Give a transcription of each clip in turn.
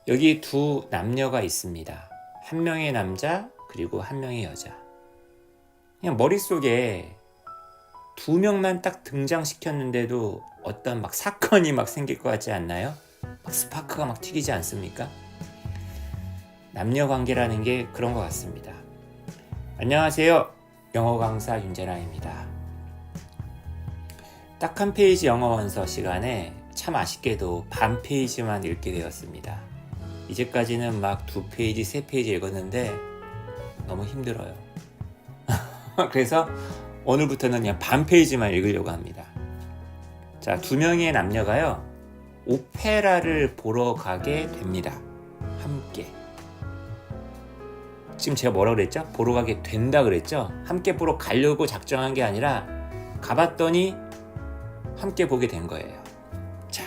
여기 두 남녀가 있습니다. 한 명의 남자 그리고 한 명의 여자. 그냥 머릿속에 두 명만 딱 등장시켰는데도 어떤 막 사건이 막 생길 것 같지 않나요? 막 스파크가 막 튀기지 않습니까? 남녀 관계라는 게 그런 것 같습니다. 안녕하세요. 영어 강사 윤재랑입니다. 딱 한 페이지 영어 원서 시간에 참 아쉽게도 반 페이지만 읽게 되었습니다. 이제까지는 막 2페이지, 3페이지 읽었는데 너무 힘들어요. 그래서 오늘부터는 그냥 반 페이지만 읽으려고 합니다. 자, 두 명의 남녀가요, 오페라를 보러 가게 됩니다. 함께. 지금 제가 뭐라 그랬죠? 보러 가게 된다 그랬죠? 함께 보러 가려고 작정한 게 아니라 가봤더니 함께 보게 된 거예요. 자,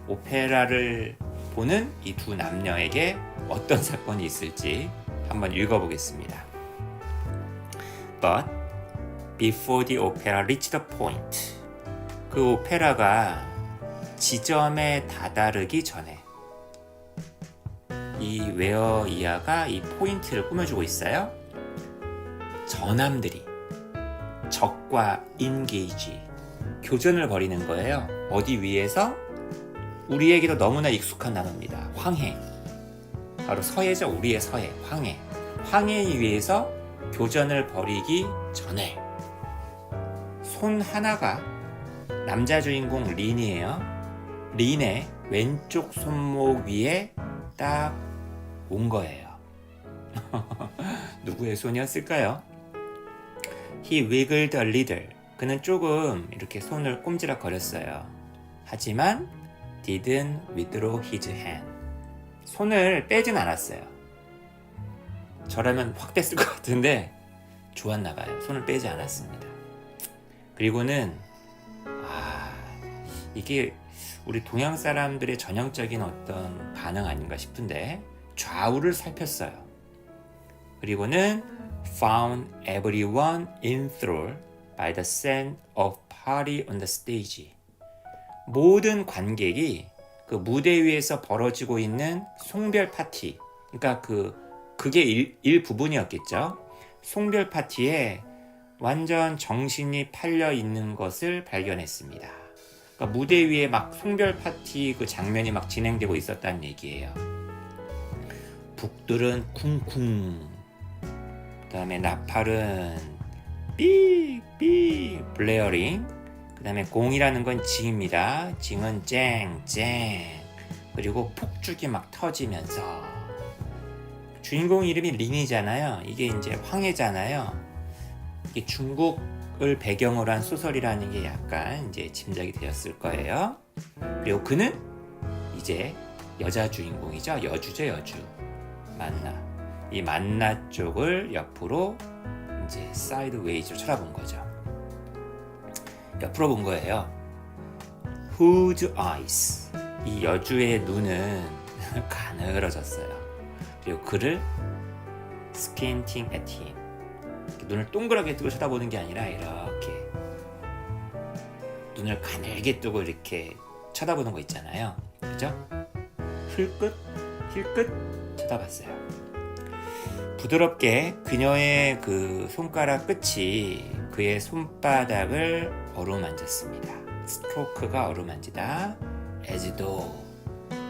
오페라를 보는 이 두 남녀에게 어떤 사건이 있을지 한번 읽어보겠습니다. But before the opera reached the point, 그 오페라가 지점에 다다르기 전에 이 웨어 이하가 이 포인트를 꾸며주고 있어요. 저남들이 적과 인게이지, 교전을 벌이는 거예요. 어디 위에서? 우리에게도 너무나 익숙한 단어입니다. 황해. 바로 서해죠. 우리의 서해, 황해. 황해 위에서 교전을 벌이기 전에 손 하나가, 남자 주인공 린이에요. 린의 왼쪽 손목 위에 딱 온 거예요. 누구의 손이었을까요? He wiggled a little. 그는 조금 이렇게 손을 꼼지락 거렸어요. 하지만 didn't withdraw his hand. 손을 빼진 않았어요. 저라면 확 뺐을 것 같은데 좋았나 봐요. 손을 빼지 않았습니다. 그리고는 이게 우리 동양 사람들의 전형적인 어떤 반응 아닌가 싶은데 좌우를 살폈어요. 그리고는 found everyone enthralled by the scent of party on the stage. 모든 관객이 그 무대 위에서 벌어지고 있는 송별 파티, 그러니까 그게 일부분이었겠죠. 송별 파티에 완전 정신이 팔려 있는 것을 발견했습니다. 그러니까 무대 위에 막 송별 파티 그 장면이 막 진행되고 있었다는 얘기예요. 북들은 쿵쿵, 그 다음에 나팔은 삑삑 블레어링, 그 다음에 공이라는 건 징입니다. 징은 쨍쨍, 그리고 폭죽이 막 터지면서, 주인공 이름이 린이잖아요. 이게 이제 황해잖아요. 이게 중국을 배경으로 한 소설이라는 게 약간 이제 짐작이 되었을 거예요. 그리고 그는 이제 여자 주인공이죠. 여주죠, 여주. 만나. 이 만나 쪽을 옆으로 이제 사이드웨이즈로 쳐다본 거죠. 옆으로 본 거예요. Whose eyes? 이 여주의 눈은 가늘어졌어요. 그리고 그를 squinting at him. 눈을 동그랗게 뜨고 쳐다보는 게 아니라 이렇게 눈을 가늘게 뜨고 이렇게 쳐다보는 거 있잖아요. 그죠? 힐끗 쳐다봤어요. 부드럽게 그녀의 그 손가락 끝이 그의 손바닥을 어루만졌습니다. 스트로크가 어루만지다. as though,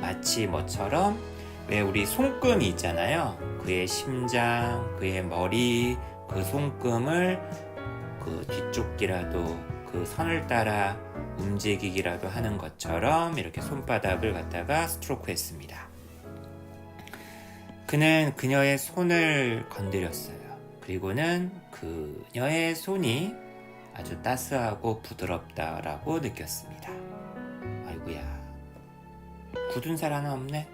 마치 뭐처럼, 왜 우리 손금이 있잖아요. 그의 심장, 그의 머리, 그 손금을 그 뒤쪽이라도 그 선을 따라 움직이기라도 하는 것처럼 이렇게 손바닥을 갖다가 스트로크 했습니다. 그는 그녀의 손을 건드렸어요. 그리고는 그녀의 손이 아주 따스하고 부드럽다라고 느꼈습니다. 아이고야, 굳은 살 하나 없네.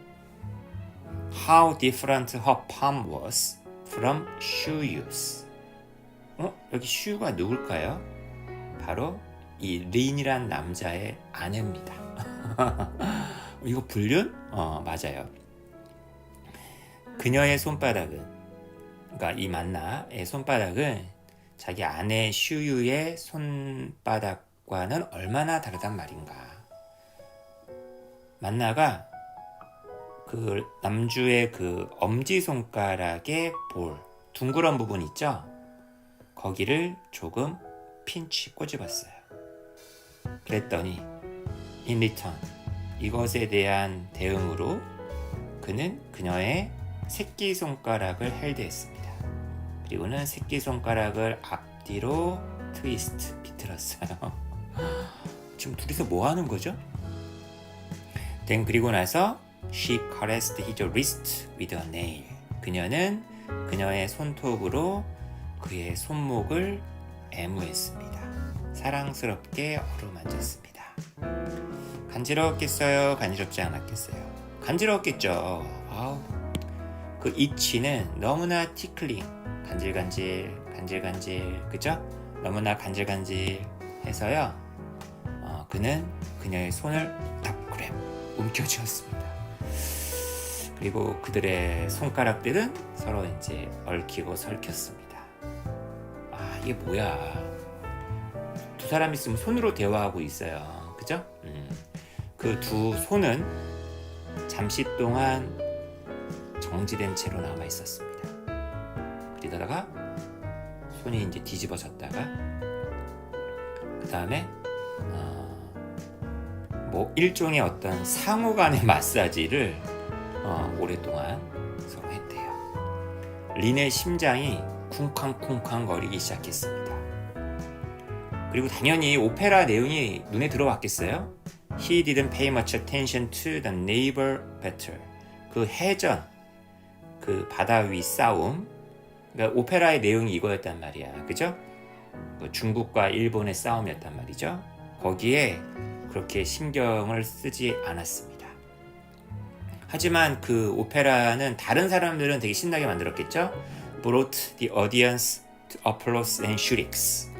How different her palm was from shoes. 여기 슈가 누굴까요? 바로 이 린이란 남자의 아내입니다. 이거 불륜? 맞아요. 그녀의 손바닥은, 그러니까 이 만나의 손바닥은 자기 아내 슈유의 손바닥과는 얼마나 다르단 말인가. 만나가 그 남주의 그 엄지손가락의 볼, 둥그런 부분 있죠? 거기를 조금 핀치 꼬집었어요. 그랬더니 in return, 이것에 대한 대응으로 그는 그녀의 새끼손가락을 헬드했습니다. 그리고는 새끼손가락을 앞뒤로 트위스트, 비틀었어요. 지금 둘이서 뭐 하는 거죠? 그리고 나서 she caressed his wrist with her nail. 그녀는 그녀의 손톱으로 그의 손목을 애무했습니다. 사랑스럽게 어루만졌습니다. 간지러웠겠어요? 간지럽지 않았겠어요? 간지러웠겠죠. 아우, 그 itch는 너무나 티클링, 간질간질, 간질간질, 그죠? 너무나 간질간질 해서요. 그는 그녀의 손을 딱 그래 움켜쥐었습니다. 그리고 그들의 손가락들은 서로 이제 얽히고 설켰습니다. 아, 이게 뭐야? 두 사람 있으면 손으로 대화하고 있어요. 그죠? 그 두 손은 잠시 동안 정지된 채로 남아 있었습니다. 그러다가 손이 이제 뒤집어졌다가 그 다음에 뭐 일종의 어떤 상호간의 마사지를 오랫동안 서로 했대요. 린의 심장이 쿵쾅쿵쾅 거리기 시작했습니다. 그리고 당연히 오페라 내용이 눈에 들어왔겠어요? He didn't pay much attention to the naval battle. 그 해전, 그 바다 위 싸움. 그러니까 오페라의 내용이 이거였단 말이야. 그죠? 그 중국과 일본의 싸움이었단 말이죠. 거기에 그렇게 신경을 쓰지 않았습니다. 하지만 그 오페라는 다른 사람들은 되게 신나게 만들었겠죠? Brought the audience to applause and shrieks.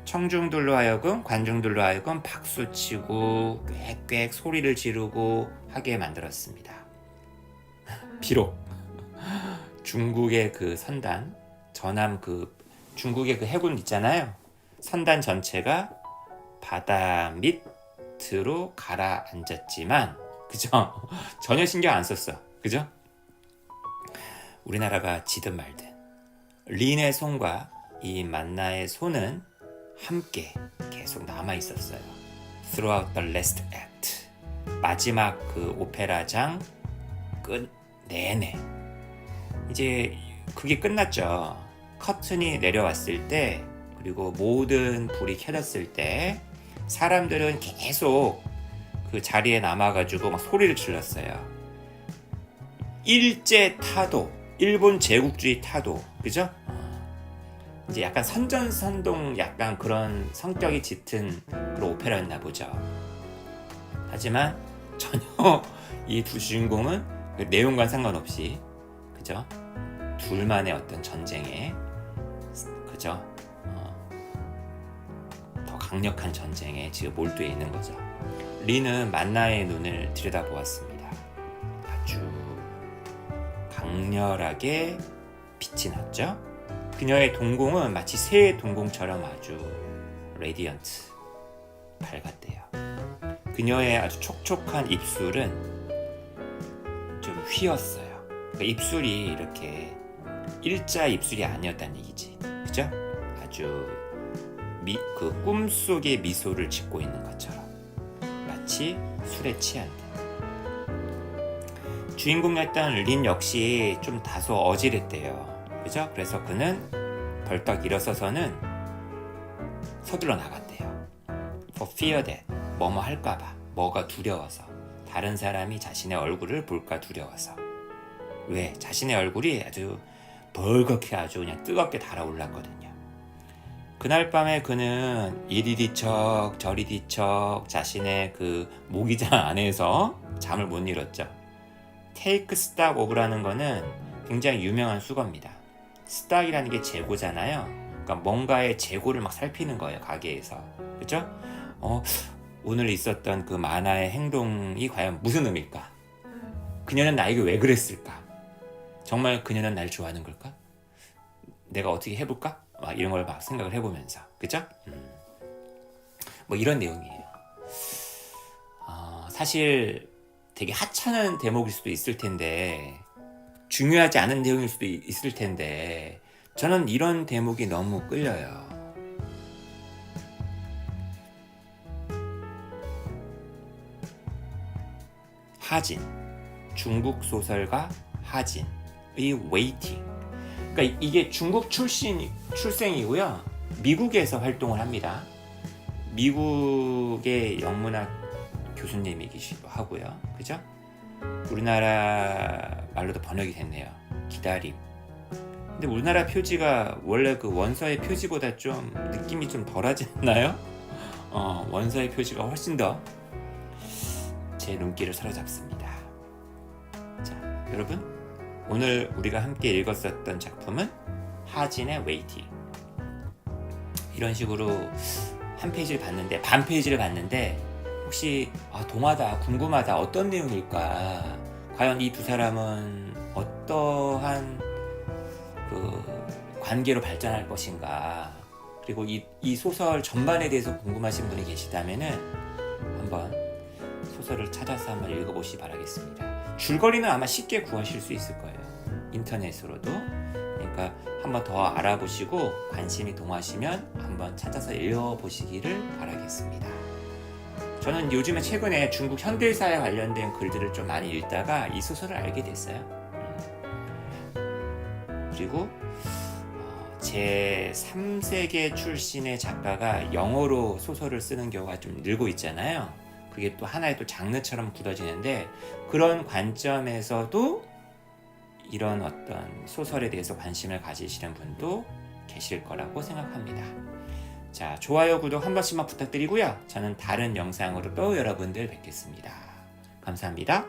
청중들로 하여금, 관중들로 하여금 박수치고 꽥꽥 소리를 지르고 하게 만들었습니다. 비록 중국의 그 선단, 전함 그 중국의 그 해군 있잖아요. 선단 전체가 바다 밑으로 가라앉았지만, 그죠? 전혀 신경 안 썼어. 그죠? 우리나라가 지든 말든 린의 손과 이 만나의 손은 함께 계속 남아 있었어요. Throughout the last act. 마지막 그 오페라장 끝 내내. 이제 그게 끝났죠. 커튼이 내려왔을 때, 그리고 모든 불이 켜졌을 때 사람들은 계속 그 자리에 남아가지고 막 소리를 질렀어요. 일제 타도, 일본 제국주의 타도, 그죠? 이제 약간 선전선동, 약간 그런 성격이 짙은 그런 오페라였나 보죠. 하지만 전혀 이 두 주인공은 그 내용과 상관없이, 그죠? 둘만의 어떤 전쟁에, 그죠? 더 강력한 전쟁에 지금 몰두해 있는 거죠. 린은 만나의 눈을 들여다보았습니다. 아주 강렬하게 빛이 났죠. 그녀의 동공은 마치 새의 동공처럼 아주 레디언트, 밝았대요. 그녀의 아주 촉촉한 입술은 좀 휘었어요. 그러니까 입술이 이렇게 일자 입술이 아니었다는 얘기지, 그죠? 아주 그 꿈속의 미소를 짓고 있는 것처럼, 마치 술에 취한 듯. 주인공이었던 린 역시 좀 다소 어질했대요. 그죠? 그래서 그는 벌떡 일어서서는 서둘러 나갔대요. For fear that, 뭐뭐 할까봐, 뭐가 두려워서, 다른 사람이 자신의 얼굴을 볼까 두려워서. 왜? 자신의 얼굴이 아주 벌겋게 아주 그냥 뜨겁게 달아올랐거든요. 그날 밤에 그는 이리 뒤척 저리 뒤척 자신의 그 모기장 안에서 잠을 못 이뤘죠. Take stock of라는 거는 굉장히 유명한 수거입니다. 스탁이라는 게 재고잖아요. 그러니까 뭔가의 재고를 막 살피는 거예요, 가게에서. 그죠? 오늘 있었던 그 만화의 행동이 과연 무슨 의미일까? 그녀는 나에게 왜 그랬을까? 정말 그녀는 날 좋아하는 걸까? 내가 어떻게 해볼까? 막 이런 걸 막 생각을 해보면서. 그죠? 뭐 이런 내용이에요. 사실 되게 하찮은 대목일 수도 있을 텐데, 중요하지 않은 내용일 수도 있을 텐데, 저는 이런 대목이 너무 끌려요. 하진, 중국 소설가 하진의 웨이팅. 그러니까 이게 중국 출생이고요. 미국에서 활동을 합니다. 미국의 영문학 교수님이기도 하고요. 그죠? 우리나라 말로도 번역이 됐네요. 기다림. 근데 우리나라 표지가 원래 그 원서의 표지보다 좀 느낌이 좀 덜하지 않나요? 원서의 표지가 훨씬 더 제 눈길을 사로잡습니다. 자, 여러분, 오늘 우리가 함께 읽었었던 작품은 하진의 웨이팅. 이런 식으로 한 페이지를 봤는데, 반 페이지를 봤는데, 혹시 동화다, 궁금하다, 어떤 내용일까? 과연 이 두 사람은 어떠한 그 관계로 발전할 것인가? 그리고 이 소설 전반에 대해서 궁금하신 분이 계시다면은 한번 소설을 찾아서 한번 읽어보시기 바라겠습니다. 줄거리는 아마 쉽게 구하실 수 있을 거예요. 인터넷으로도. 그러니까 한번 더 알아보시고 관심이 동하시면 한번 찾아서 읽어보시기를 바라겠습니다. 저는 요즘에 최근에 중국 현대사에 관련된 글들을 좀 많이 읽다가 이 소설을 알게 됐어요. 그리고 제 3세계 출신의 작가가 영어로 소설을 쓰는 경우가 좀 늘고 있잖아요. 그게 또 하나의 또 장르처럼 굳어지는데, 그런 관점에서도 이런 어떤 소설에 대해서 관심을 가지시는 분도 계실 거라고 생각합니다. 자, 좋아요, 구독 한 번씩만 부탁드리고요. 저는 다른 영상으로 또 여러분들 뵙겠습니다. 감사합니다.